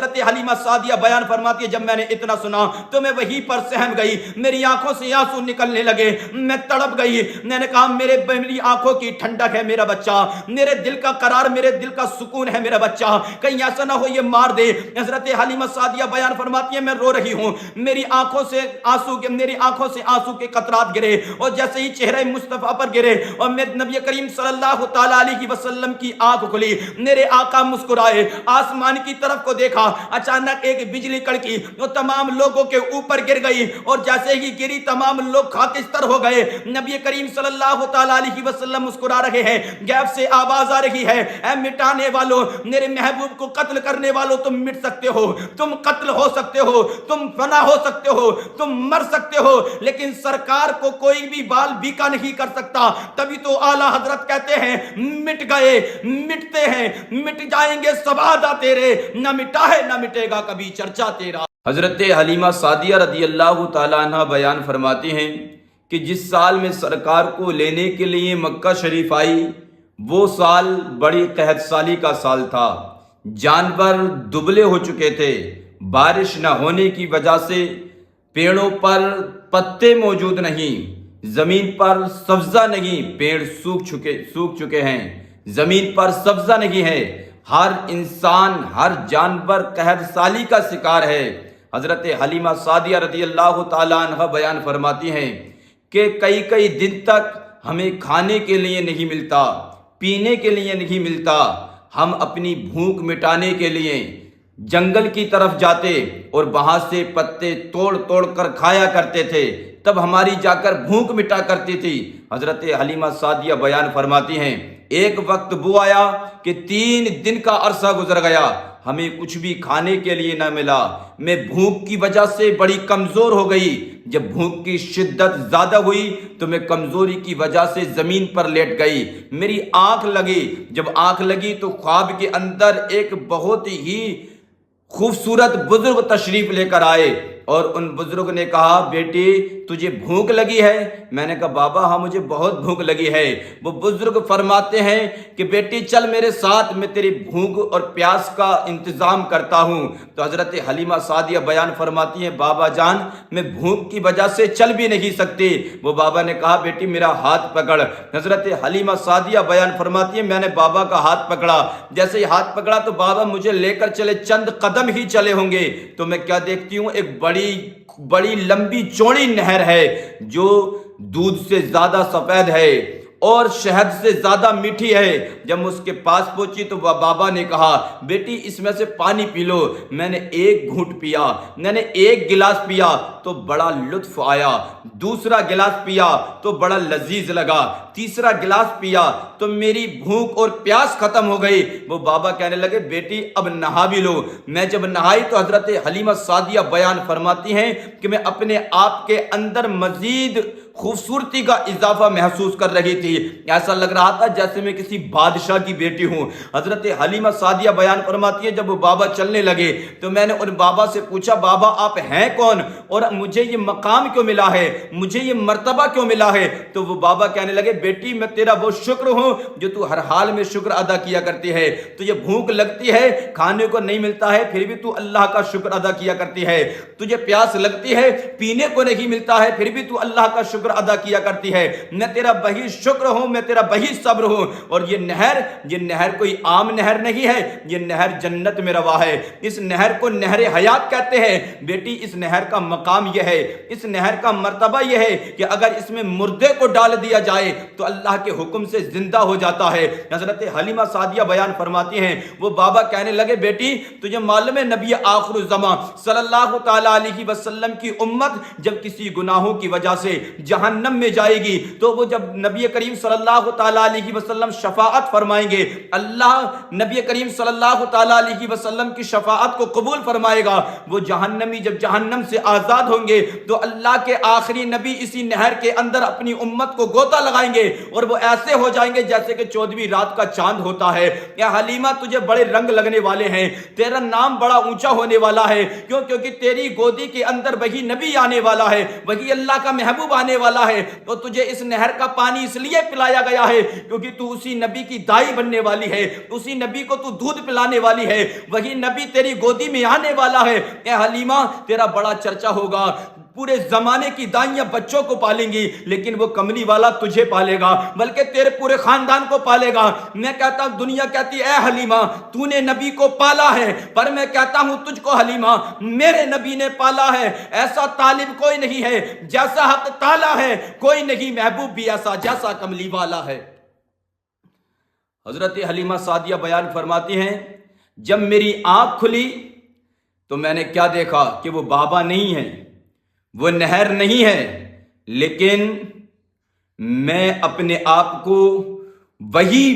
حضرت حلیمہ سعدیہ بیان فرماتی ہے جب میں نے اتنا سنا تو میں وہیں پر سہم گئی، میری آنکھوں سے آنسو نکلنے لگے، میں تڑپ گئی۔ میں نے کہا میری آنکھوں کی ٹھنڈک ہے میرا بچہ، میرے دل کا قرار، میرے دل کا سکون ہے میرا بچہ، کہیں ایسا نہ ہو یہ مار دے۔ حضرت حلیمہ سعدیہ بیان فرماتی ہے میں رو رہی ہوں، میری آنکھوں سے آنسو کے قطرات گرے، اور جیسے ہی چہرے مصطفیٰ پر گرے اور میں نبی کریم صلی اللہ تعالی علیہ وسلم کی آنکھ کھلی، میرے آقا مسکرائے، آسمان کی طرف کو دیکھا، اچانک ایک بجلی کڑکی، وہ تمام لوگوں کے اوپر گر گئی، اور جیسے ہی گری تمام لوگ خاکستر ہو گئے۔ نبی کریم صلی اللہ تعالی علیہ وسلم مسکرا رہے ہیں، غیب سے آواز آ رہی ہے، اے مٹانے والوں، میرے محبوب کو قتل کرنے والوں، تم مٹ سکتے ہو، تم قتل ہو سکتے ہو، تم فنا ہو سکتے ہو، تم مر سکتے ہو، لیکن سرکار کو کوئی بھی بال بیکا نہیں کر سکتا۔ تبھی تو اعلیٰ حضرت کہتے ہیں مٹ گئے، مٹتے ہیں، مٹ جائیں گے سبادہ تیرے، نہ مٹا ہے نہ مٹے گا کبھی چرچا تیرا۔ حضرت حلیمہ سعدیہ رضی اللہ تعالیٰ عنہ بیان فرماتی ہیں کہ جس سال میں سرکار کو لینے کے لیے مکہ شریف آئی، وہ سال بڑی قحط سالی کا سال تھا، جانور دبلے ہو چکے تھے، بارش نہ ہونے کی وجہ سے پیڑوں پر پتے موجود نہیں، زمین پر سبزہ نہیں، پیڑ سوکھ چکے ہیں، زمین پر سبزہ نہیں ہے، ہر انسان ہر جانور قحط سالی کا شکار ہے۔ حضرت حلیمہ سعدیہ رضی اللہ تعالیٰ عنہ بیان فرماتی ہیں کہ کئی دن تک ہمیں کھانے کے لیے نہیں ملتا، پینے کے لیے نہیں ملتا، ہم اپنی بھوک مٹانے کے لیے جنگل کی طرف جاتے اور وہاں سے پتے توڑ کر کھایا کرتے تھے، تب ہماری جا کر بھوک مٹا کرتی تھی۔ حضرت حلیمہ سعدیہ بیان فرماتی ہیں ایک وقت وہ آیا کہ 3 دن کا عرصہ گزر گیا، ہمیں کچھ بھی کھانے کے لیے نہ ملا، میں بھوک کی وجہ سے بڑی کمزور ہو گئی، جب بھوک کی شدت زیادہ ہوئی تو میں کمزوری کی وجہ سے زمین پر لیٹ گئی، میری آنکھ لگی، جب آنکھ لگی تو خواب کے اندر ایک بہت ہی خوبصورت بزرگ تشریف لے کر آئے، اور ان بزرگ نے کہا بیٹی تجھے بھوک لگی ہے؟ میں نے کہا بابا ہاں مجھے بہت بھوک لگی ہے۔ وہ بزرگ فرماتے ہیں کہ بیٹی چل میرے ساتھ، میں تیری بھوک اور پیاس کا انتظام کرتا ہوں۔ تو حضرت حلیمہ سعدیہ بیان فرماتی ہیں بابا جان میں بھوک کی وجہ سے چل بھی نہیں سکتی۔ وہ بابا نے کہا بیٹی میرا ہاتھ پکڑ۔ حضرت حلیمہ سعدیہ بیان فرماتی ہیں میں نے بابا کا ہاتھ پکڑا، جیسے ہی ہاتھ پکڑا تو بابا مجھے لے کر چلے، چند قدم ہی چلے ہوں گے تو میں کیا دیکھتی ہوں، ایک بڑی لمبی چوڑی نہر ہے جو دودھ سے زیادہ سفید ہے اور شہد سے زیادہ میٹھی ہے۔ جب میں اس کے پاس پہنچی تو بابا نے کہا بیٹی اس میں سے پانی پی لو۔ میں نے ایک گھونٹ پیا، میں نے ایک گلاس پیا تو بڑا لطف آیا، دوسرا گلاس پیا تو بڑا لذیذ لگا، تیسرا گلاس پیا تو میری بھوک اور پیاس ختم ہو گئی۔ وہ بابا کہنے لگے بیٹی اب نہا بھی لو۔ میں جب نہائی تو حضرت حلیمہ سعدیہ بیان فرماتی ہیں کہ میں اپنے آپ کے اندر مزید خوبصورتی کا اضافہ محسوس کر رہی تھی، ایسا لگ رہا تھا جیسے میں کسی بادشاہ کی بیٹی ہوں۔ حضرت حلیمہ سعدیہ بیان فرماتی ہے جب وہ بابا چلنے لگے تو میں نے ان بابا سے پوچھا بابا آپ ہیں کون اور مجھے یہ مقام کیوں ملا ہے، مجھے یہ مرتبہ کیوں ملا ہے؟ تو وہ بابا کہنے لگے بیٹی میں تیرا وہ شکر ہوں جو تو ہر حال میں شکر ادا کیا کرتی ہے، تجھے بھوک لگتی ہے کھانے کو نہیں ملتا ہے پھر بھی تو اللہ کا شکر ادا کیا کرتی ہے، تجھے پیاس لگتی ہے پینے کو نہیں ملتا ہے پھر بھی تو اللہ کا شکر ادا کیا کرتی ہے، میں تیرا بہی شکر ہوں، میں تیرا بہی صبر ہوں۔ اور یہ نہر کوئی عام نہر نہیں ہے، یہ نہر جنت میں روا ہے، اس نہر کو نہر حیات کہتے ہیں۔ بیٹی اس نہر کا مقام یہ ہے، اس نہر کا مرتبہ یہ ہے کہ اگر اس میں مردے کو ڈال دیا جائے تو اللہ کے حکم سے زندہ ہو جاتا ہے۔ حضرت حلیمہ سعدیہ بیان فرماتی ہیں وہ بابا کہنے لگے بیٹی تجھے معلوم ہے نبی آخر الزمان صلی اللہ تعالی علیہ وسلم کی امت جب کسی گناہوں کی وجہ سے جہنم میں جائے گی تو وہ جب نبی کریم صلی اللہ تعالی علیہ وسلم شفاعت فرمائیں گے، اللہ نبی کریم صلی اللہ تعالی علیہ وسلم کی شفاعت کو قبول فرمائے گا، وہ جہنمی جب جہنم سے آزاد ہوں گے تو اللہ کے آخری نبی اسی نہر کے اندر اپنی امت کو غوطہ لگائیں گے اور وہ ایسے ہو جائیں گے جیسے کہ 14ویں رات کا چاند ہوتا ہے۔ یا حلیمہ تجھے بڑے رنگ لگنے والے ہیں، تیرا نام بڑا اونچا ہونے والا ہے، کیونکہ تیری گودی کے اندر وہی نبی آنے والا ہے، وہی اللہ کا محبوب آنے والا ہے، تو تجھے اس نہر کا پانی اس لیے پلایا گیا ہے کیونکہ تو اسی نبی کی دائی بننے والی ہے، اسی نبی کو تو دودھ پلانے والی ہے، وہی نبی تیری گودی میں آنے والا ہے۔ اے حلیمہ تیرا بڑا چرچا ہوگا، پورے زمانے کی دائیاں بچوں کو پالیں گی، لیکن وہ کملی والا تجھے پالے گا، بلکہ تیرے پورے خاندان کو پالے گا۔ میں کہتا ہوں، دنیا کہتی ہے اے حلیمہ تو نے نبی کو پالا ہے، پر میں کہتا ہوں تجھ کو حلیمہ میرے نبی نے پالا ہے۔ ایسا طالب کوئی نہیں ہے جیسا حق تعالی ہے، کوئی نہیں محبوب بھی ایسا جیسا کملی والا ہے۔ حضرت حلیمہ سعدیہ بیان فرماتی ہیں، جب میری آنکھ کھلی تو میں نے کیا دیکھا کہ وہ بابا نہیں ہے، وہ نہر نہیں ہے، لیکن میں اپنے آپ کو وہی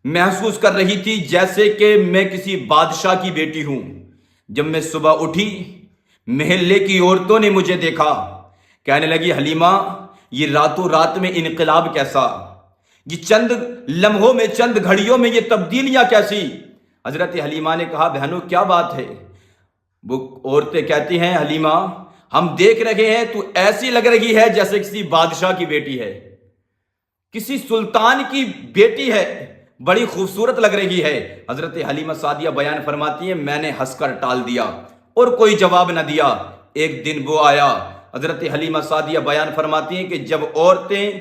محسوس کر رہی تھی جیسے کہ میں کسی بادشاہ کی بیٹی ہوں۔ جب میں صبح اٹھی، محلے کی عورتوں نے مجھے دیکھا، کہنے لگی حلیمہ یہ راتوں رات میں انقلاب کیسا، یہ چند لمحوں میں چند گھڑیوں میں یہ تبدیلیاں کیسی؟ حضرت حلیمہ نے کہا بہنوں کیا بات ہے؟ وہ عورتیں کہتی ہیں حلیمہ ہم دیکھ رہے ہیں تو ایسی لگ رہی ہے جیسے کسی بادشاہ کی بیٹی ہے، کسی سلطان کی بیٹی ہے، بڑی خوبصورت لگ رہی ہے۔ حضرت حلیمہ سعدیہ بیان فرماتی ہیں میں نے ہنس کر ٹال دیا اور کوئی جواب نہ دیا۔ ایک دن وہ آیا، حضرت حلیمہ سعدیہ بیان فرماتی ہیں کہ جب عورتیں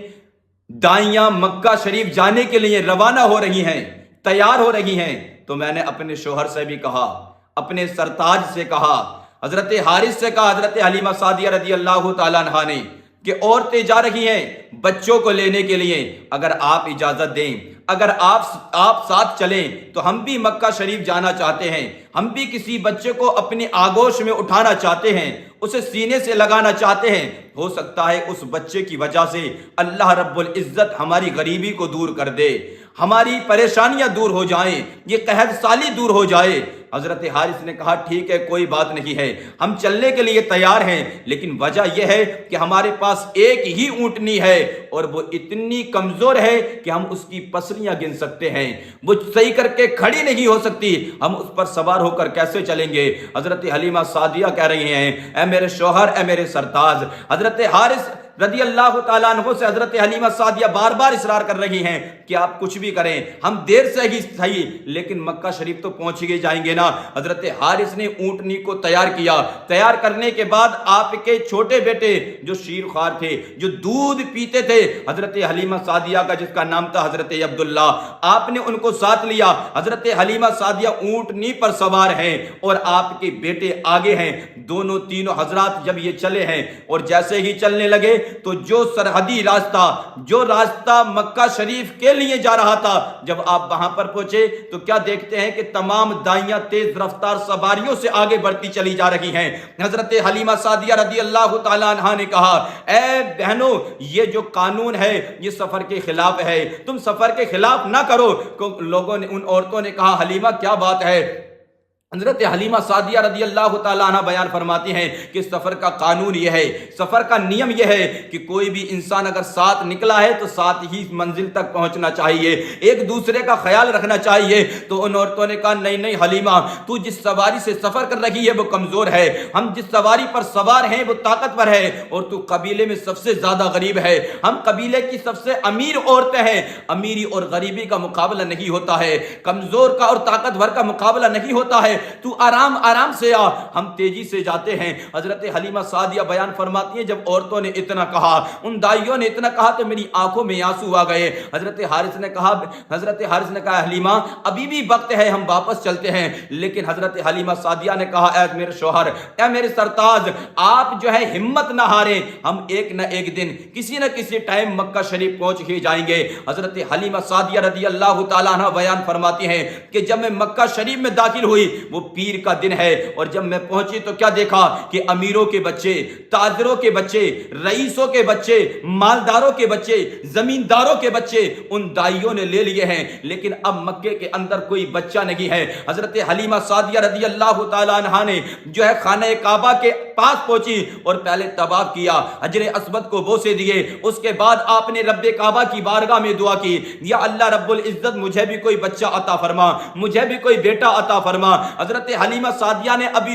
دائیاں مکہ شریف جانے کے لیے روانہ ہو رہی ہیں، تیار ہو رہی ہیں، تو میں نے اپنے شوہر سے بھی کہا، اپنے سرتاج سے کہا، حضرت حارث سے کہا، حضرت حلیمہ سعدیہ رضی اللہ تعالیٰ عنہا نے، کہ عورتیں جا رہی ہیں بچوں کو لینے کے لیے، اگر آپ اجازت دیں، اگر آپ ساتھ چلیں تو ہم بھی مکہ شریف جانا چاہتے ہیں، ہم بھی کسی بچے کو اپنی آغوش میں اٹھانا چاہتے ہیں، اسے سینے سے لگانا چاہتے ہیں، ہو سکتا ہے اس بچے کی وجہ سے اللہ رب العزت ہماری غریبی کو دور کر دے، ہماری پریشانیاں دور ہو جائیں، یہ قحط سالی دور ہو جائے۔ حضرت حارث نے کہا ٹھیک ہے کوئی بات نہیں ہے، ہم چلنے کے لیے تیار ہیں، لیکن وجہ یہ ہے کہ ہمارے پاس ایک ہی اونٹنی ہے اور وہ اتنی کمزور ہے کہ ہم اس کی پسلیاں گن سکتے ہیں، وہ صحیح کر کے کھڑی نہیں ہو سکتی، ہم اس پر سوار ہو کر کیسے چلیں گے؟ حضرت حلیمہ سعدیہ کہہ رہی ہیں اے میرے شوہر، اے میرے سرتاج۔ حضرت حارث رضی اللہ تعالیٰ عنہ سے حضرت حلیمہ سعدیہ بار بار اصرار کر رہی ہیں کہ آپ کچھ بھی کریں، ہم دیر سے ہی صحیح لیکن مکہ شریف تو پہنچ گئے جائیں گے نا۔ حضرت حارث نے اونٹنی کو تیار کیا، تیار کرنے کے بعد آپ کے چھوٹے بیٹے جو شیر خوار تھے، جو دودھ پیتے تھے، حضرت حلیمہ سعدیہ کا جس کا نام تھا حضرت عبداللہ، آپ نے ان کو ساتھ لیا۔ حضرت حلیمہ سعدیہ اونٹنی پر سوار ہیں اور آپ کے بیٹے آگے ہیں، دونوں تینوں حضرات جب یہ چلے ہیں اور جیسے ہی چلنے لگے تو جو سرحدی راستہ، جو راستہ مکہ شریف کے لیے جا رہا تھا، جب آپ وہاں پر پہنچے تو کیا دیکھتے ہیں کہ تمام دائیاں تیز رفتار سواریوں سے آگے بڑھتی چلی جا رہی ہیں۔ حضرت حلیمہ سعدیہ رضی اللہ تعالیٰ عنہا نے کہا اے بہنوں یہ جو قانون ہے یہ سفر کے خلاف ہے، تم سفر کے خلاف نہ کرو۔ لوگوں نے، ان عورتوں نے کہا حلیمہ کیا بات ہے؟ حضرت حلیمہ سعدیہ رضی اللہ تعالیٰ عنہ بیان فرماتی ہیں کہ سفر کا قانون یہ ہے، سفر کا نیم یہ ہے کہ کوئی بھی انسان اگر ساتھ نکلا ہے تو ساتھ ہی منزل تک پہنچنا چاہیے، ایک دوسرے کا خیال رکھنا چاہیے۔ تو ان عورتوں نے کہا نہیں نہیں حلیمہ تو جس سواری سے سفر کر رہی ہے وہ کمزور ہے، ہم جس سواری پر سوار ہیں وہ طاقتور ہے، اور تو قبیلے میں سب سے زیادہ غریب ہے، ہم قبیلے کی سب سے امیر عورتیں ہیں، امیری اور غریبی کا مقابلہ نہیں ہوتا ہے، کمزور کا اور طاقتور کا مقابلہ نہیں ہوتا ہے، تو آرام آرام سے آ، ہم تیزی سے جاتے ہیں۔ حضرت حلیمہ سعدیہ بیان فرماتی ہیں جب عورتوں نے اتنا کہا، ان دائیوں نے اتنا کہا تو میری آنکھوں میں آنسو آ گئے۔ حضرت حارث نے کہا حلیمہ ابھی بھی وقت ہے، ہم واپس چلتے ہیں، لیکن حضرت حلیمہ سعدیہ نے کہا اے میرے شوہر، اے میرے سرتاج، آپ جو ہے ہمت نہ ہاریں، ہم ایک نہ ایک دن کسی نہ کسی ٹائم مکہ شریف پہنچ ہی جائیں گے۔ حضرت حلیمہ سعدیہ رضی اللہ تعالیٰ عنہ بیان فرماتی ہیں کہ جب میں مکہ شریف میں داخل ہوئی وہ پیر کا دن ہے، اور جب میں پہنچی تو کیا دیکھا کہ امیروں کے بچے، تاجروں کے بچے، رئیسوں کے بچے، مالداروں کے بچے، زمینداروں کے بچے ان دائیوں نے لے لیے ہیں، لیکن اب مکے کے اندر کوئی بچہ نہیں ہے۔ حضرت حلیمہ سعدیہ رضی اللہ تعالیٰ عنہا نے جو ہے خانہ کعبہ کے پاس پہنچی اور پہلے طواف کیا، حجر اسود کو بوسے دیے، اس کے بعد آپ نے رب کعبہ کی بارگاہ میں دعا کی یا اللہ رب العزت مجھے بھی کوئی بچہ عطا فرما، مجھے بھی کوئی بیٹا عطا فرما۔ حضرت حلیمہ سعدیہ نے ابھی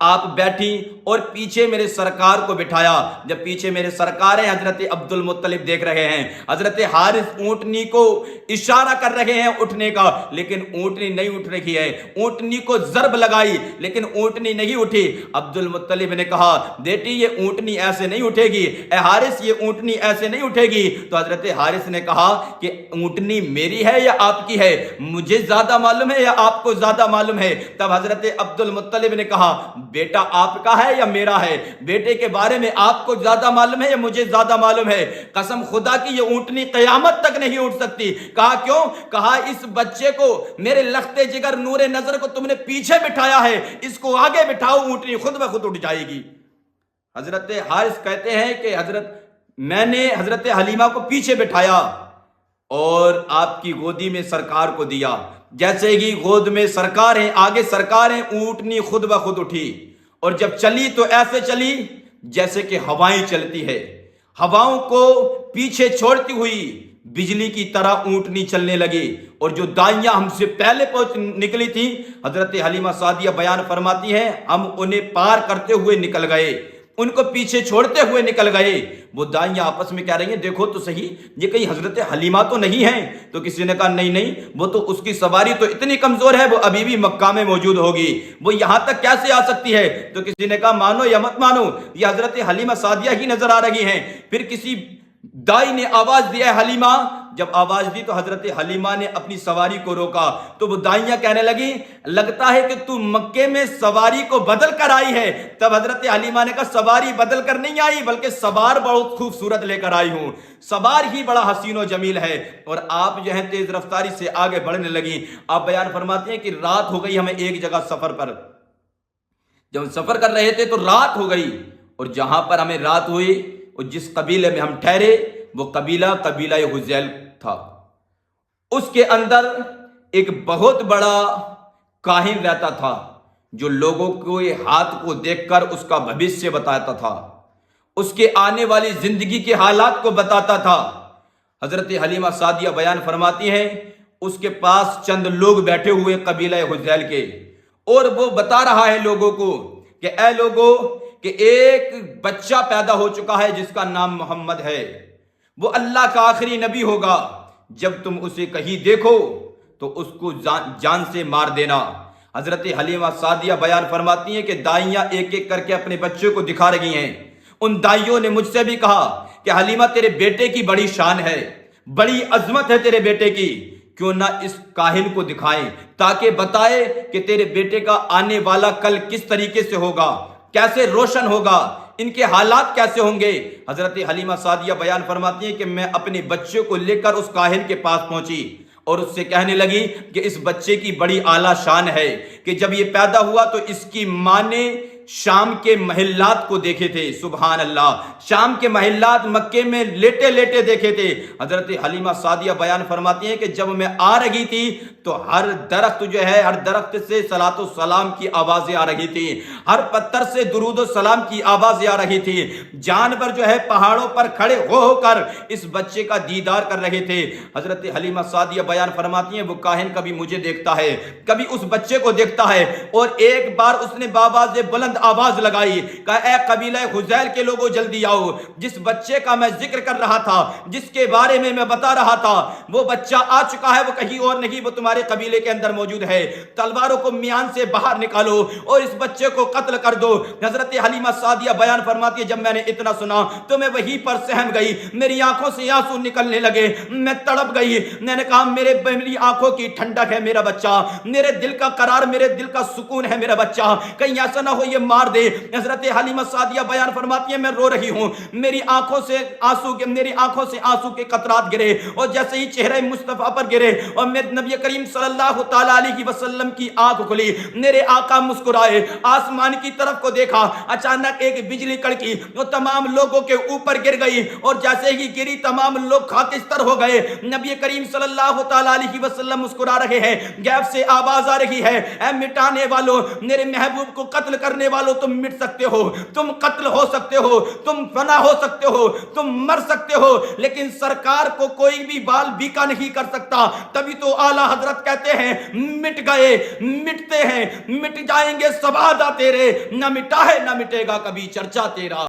آپ بیٹھی اور پیچھے میرے سرکار کو بٹھایا. جب پیچھے میرے سرکار ہیں, حضرت عبد المطلب دیکھ رہے ہیں, حضرت حارث اونٹنی کو اشارہ کر رہے ہیں اٹھنے کا, لیکن اونٹنی نہیں اٹھ رہی ہے. اونٹنی کو ضرب لگائی لیکن اونٹنی نہیں اٹھی. عبد المطلب نے کہا بیٹی یہ اونٹنی ایسے نہیں اٹھے گی, اے حارث یہ اونٹنی ایسے نہیں اٹھے گی. تو حضرت حارث نے کہا کہ اونٹنی میری ہے یا آپ کی ہے, مجھے زیادہ معلوم ہے یا آپ کو زیادہ معلوم ہے. تب حضرت عبد المطلب نے کہا بیٹا آپ کا ہے یا میرا ہے, بیٹے کے بارے میں آپ کو زیادہ معلوم ہے یا مجھے زیادہ معلوم ہے. قسم خدا کی یہ اونٹنی قیامت تک نہیں اٹھ سکتی. کہا کیوں؟ کہا اس بچے کو, میرے لخت جگر نور نظر کو تم نے پیچھے بٹھایا ہے, اس کو آگے بٹھاؤ, اونٹنی خود بخود اٹھ جائے گی. حضرت حارث کہتے ہیں کہ میں نے حضرت حلیمہ کو پیچھے بٹھایا اور آپ کی گودی میں سرکار کو دیا. جیسے ہی گود میں سرکار ہیں, آگے سرکار ہیں, اونٹنی خود بخود اٹھی اور جب چلی تو ایسے چلی جیسے کہ ہوائیں چلتی ہے. ہواؤں کو پیچھے چھوڑتی ہوئی بجلی کی طرح اونٹنی چلنے لگی. اور جو دائیاں ہم سے پہلے نکلی تھی, حضرت حلیمہ سعدیہ بیان فرماتی ہیں, ہم انہیں پار کرتے ہوئے نکل گئے, ان کو پیچھے چھوڑتے ہوئے نکل گئے. وہ دائیاں آپس میں کہہ رہی ہیں دیکھو تو صحیح یہ کہیں حضرت حلیمہ تو نہیں ہیں. تو کسی نے کہا نہیں, وہ تو اس کی سواری تو اتنی کمزور ہے, وہ ابھی بھی مکہ میں موجود ہوگی, وہ یہاں تک کیسے آ سکتی ہے. تو کسی نے کہا مانو یا مت مانو یہ حضرت حلیمہ سعدیہ ہی نظر آ رہی ہیں. پھر کسی دائی نے آواز دیا ہے حلیمہ. جب آواز دی تو حضرت حلیمہ نے اپنی سواری کو روکا. تو وہ دائیاں کہنے لگی لگتا ہے کہ تو مکے میں سواری کو بدل کر آئی ہے. تب حضرت حلیمہ نے کہا سواری بدل کر نہیں آئی, بلکہ سوار بہت خوبصورت لے کر آئی ہوں, سوار ہی بڑا حسین و جمیل ہے. اور آپ جو ہیں تیز رفتاری سے آگے بڑھنے لگی. آپ بیان فرماتے ہیں کہ رات ہو گئی ہمیں ایک جگہ سفر پر, جب ہم سفر کر رہے تھے تو رات ہو گئی, اور جہاں پر ہمیں رات ہوئی اور جس قبیلے میں ہم ٹھہرے وہ قبیلہ حذیل تھا. اس کے اندر ایک بہت بڑا کاہن رہتا تھا جو لوگوں کے ہاتھ کو دیکھ کر اس کا بھوشیہ بتاتا تھا, اس کے آنے والی زندگی کے حالات کو بتاتا تھا. حضرت حلیمہ سعدیہ بیان فرماتی ہیں اس کے پاس چند لوگ بیٹھے ہوئے قبیلہ حذیل کے, اور وہ بتا رہا ہے لوگوں کو کہ اے لوگوں کہ ایک بچہ پیدا ہو چکا ہے جس کا نام محمد ہے, وہ اللہ کا آخری نبی ہوگا. جب تم اسے کہیں دیکھو تو اس کو جان سے مار دینا. حضرت حلیمہ سعدیہ بیان فرماتی ہیں کہ دائیاں ایک ایک کر کے اپنے بچے کو دکھا رہی ہیں. ان دائیوں نے مجھ سے بھی کہا کہ حلیمہ تیرے بیٹے کی بڑی شان ہے, بڑی عظمت ہے تیرے بیٹے کی, کیوں نہ اس کاہن کو دکھائیں تاکہ بتائے کہ تیرے بیٹے کا آنے والا کل کس طریقے سے ہوگا, کیسے روشن ہوگا, ان کے حالات کیسے ہوں گے. حضرت حلیمہ سعدیہ بیان فرماتی ہیں کہ میں اپنے بچے کو لے کر اس کاہن کے پاس پہنچی اور اس سے کہنے لگی کہ اس بچے کی بڑی اعلیٰ شان ہے کہ جب یہ پیدا ہوا تو اس کی ماں نے شام کے محلات کو دیکھے تھے. سبحان اللہ, شام کے محلات مکے میں لیٹے لیٹے دیکھے تھے. حضرت حلیمہ سعدیہ بیان فرماتی ہیں کہ جب میں آ رہی تھی تو ہر درخت جو ہے, ہر درخت سے صلاۃ و سلام کی آوازیں آ رہی تھی, ہر پتھر سے درود و سلام کی آوازیں آ رہی تھی. جانور جو ہے پہاڑوں پر کھڑے ہو کر اس بچے کا دیدار کر رہے تھے. حضرت حلیمہ سعدیہ بیان فرماتی ہیں وہ کاہن کبھی مجھے دیکھتا ہے, کبھی اس بچے کو دیکھتا ہے, اور ایک بار اس نے بآواز بلند آواز لگائی, کہا اے قبیلہ حذیل کے لوگوں جلدی آؤ, جس بچے کا میں ذکر کر رہا تھا, جس کے بارے میں بتا رہا تھا, وہ بچہ آ چکا ہے, وہ کہیں اور نہیں, وہ تمہارے قبیلے کے اندر موجود ہے. تلواروں کو میان سے باہر نکالو اور اس بچے کو قتل کر دو. حضرت حلیمہ سعدیہ بیان فرماتی ہے جب میں نے اتنا سنا تو میں وہیں پر سہم گئی, میری آنکھوں سے آنسو نکلنے لگے, میں تڑپ گئی. میں نے کہا میری آنکھوں کی ٹھنڈک ہے میرا بچہ, میرے دل کا قرار, میرے دل کا سکون ہے میرا بچہ, کہیں ایسا نہ ہو یہ مار دے. حضرت حلیمہ سعدیہ بیان فرماتی ہے میں رو رہی ہوں, میری آنکھوں سے آنسو کے قطرات گرے, اور جیسے ہی چہرے مصطفیٰ پر گرے اور میں نبی کریم صلی اللہ تعالی علیہ وسلم کی آنکھ کھلی, میرے آقا مسکرائے, آسمان کی طرف کو دیکھا, اچانک ایک بجلی کڑکی, وہ تمام لوگوں کے اوپر گر گئی, اور جیسے ہی گری تمام لوگ خاکستر ہو گئے. نبی کریم صلی اللہ تعالی علیہ وسلم مسکرا رہے ہیں, غیب سے آواز آ رہی ہے اے مٹانے والوں, میرے محبوب کو قتل کرنے والوں تم مٹ سکتے ہو, تم قتل ہو سکتے ہو, تم فنا ہو سکتے ہو, تم مر سکتے ہو, لیکن سرکار کو کوئی بھی بال بیکا نہیں کر سکتا. تبھی تو اعلیٰ حضرت کہتے ہیں مٹ گئے مٹتے ہیں, مٹ جائیں گے سبادہ تیرے, نہ مٹا ہے نہ مٹے گا کبھی چرچا تیرا.